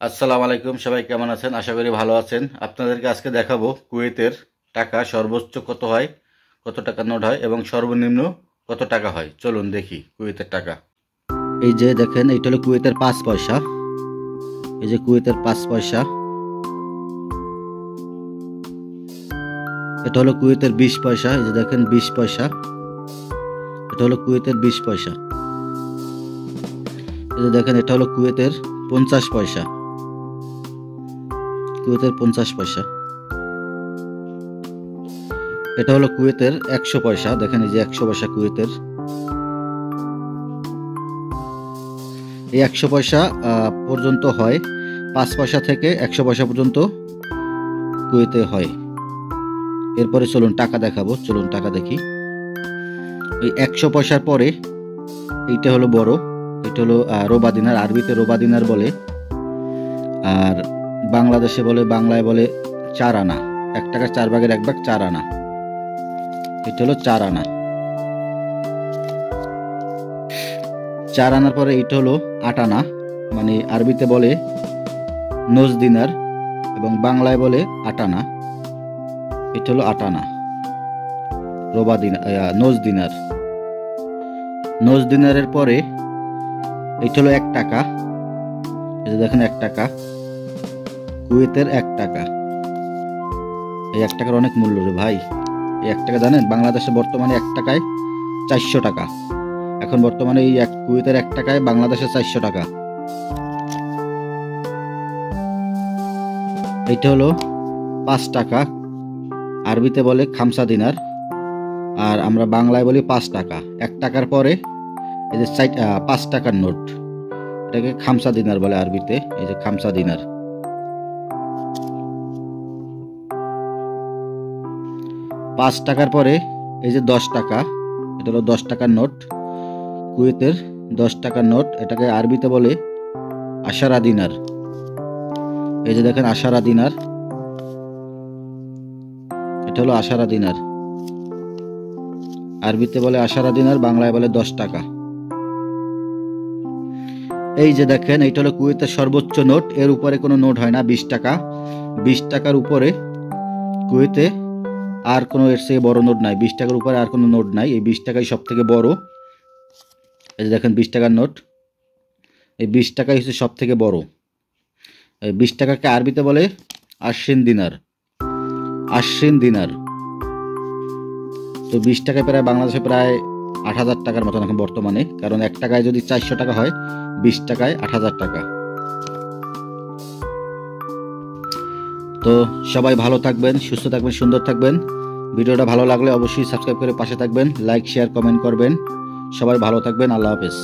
আসসালামু আলাইকুম, সবাই কেমন আছেন? আশা করি ভালো আছেন। আপনাদেরকে আজকে দেখাবো কুয়েতের টাকা সর্বোচ্চ কত হয়, কত টাকা নোট হয় এবং সর্বনিম্ন কত টাকা হয়। চলুন দেখি কুয়েতের টাকা। এই যে দেখেন, এইটা হলো কুয়েতের 5 পয়সা। এই যে কুয়েতের 5 পয়সা। এটা হলো কুয়েতের 20 পয়সা। এই যে দেখেন 20 পয়সা। এটা হলো কুয়েতের 20 পয়সা। এই যে দেখেন, এটা হলো কুয়েতের 50 পয়সা। কুয়েতের 50 পয়সা। এটা হলো কুয়েতের 100 পয়সা। দেখেন এই যে 100 পয়সা কুয়েতের। এই 100 পয়সা পর্যন্ত হয়, 5 পয়সা থেকে 100 পয়সা পর্যন্ত কুয়েতে হয়। এরপরে চলুন টাকা দেখাবো। চলুন টাকা দেখি। ওই 100 পয়সার পরে এইটা হলো বড়, এটা হলো রোবা দিনার। আরবিতে রোবা দিনার বলে, আর বাংলাদেশে বলে, বাংলায় বলে 4 আনা। 1 টাকার 4 ভাগের 1 ভাগ 4 আনা। এটা হলো 4 আনা। 4 আনার পরে এইটা হলো 8 আনা, মানে আরবিতে বলে নোজ দিনার এবং বাংলায় বলে 8 আনা। এটা হলো 8 আনা। রোবা দিনার, নোজ দিনার। নোজ দিনারের পরে এইটা হলো 1 টাকা। এই যে দেখেন 1 টাকা, কুয়েতের 1 টাকা। এই 1 টাকার অনেক মূল্য রে ভাই। এই 1 টাকা জানেন, বাংলাদেশে বর্তমানে 1 টাকায় 400 টাকা। এখন বর্তমানে এই কুয়েতের 1 টাকায় বাংলাদেশে 400 টাকা। এইটা হলো 5 টাকা। আরবিতে বলে খামসা দিনার, আর আমরা বাংলায় বলি 5 টাকা। 1 টাকার পরে এই যে 5 টাকার নোট, এটাকে খামসা দিনার বলে আরবিতে। এই যে খামসা দিনার। 5 টাকার পরে এই যে 10 টাকা, এটা হলো 10 টাকার নোট, কুয়েতের 10 টাকার নোট। এটাকে আরবিতে বলে আশারা দিনার। এই যে দেখেন আশারা দিনার। এটা হলো আশারা দিনার। আরবিতে বলে আশারা দিনার, বাংলায় বলে 10 টাকা। এই যে দেখেন, এইটা হলো কুয়েতের সর্বোচ্চ নোট। এর উপরে কোনো নোট হয় না। 20 টাকা। 20 টাকার উপরে কুয়েতে আর কোনো এর চেয়ে বড় নোট নাই। 20 টাকার উপরে আর কোনো নোট নাই। এই 20 টাকাই সব থেকে বড়। এই যে দেখেন 20 টাকার নোট। এই 20 টাকাই হচ্ছে সব থেকে বড়। এই 20 টাকাকে আরবিতে বলে আশ্বিন দিনার। আশ্বিন দিনার। তো 20 টাকায় প্রায় বাংলাদেশে প্রায় 8,000 টাকার মতন এখন বর্তমানে, কারণ 1 টাকায় যদি 400 টাকা হয়, 20 টাকায় 8,000 টাকা। তো সবাই ভালো থাকবেন, সুস্থ থাকবেন, সুন্দর থাকবেন। ভিডিওটা ভালো লাগলে অবশ্যই সাবস্ক্রাইব করে পাশে থাকবেন, লাইক শেয়ার কমেন্ট করবেন। সবাই ভালো থাকবেন। আল্লাহ হাফেজ।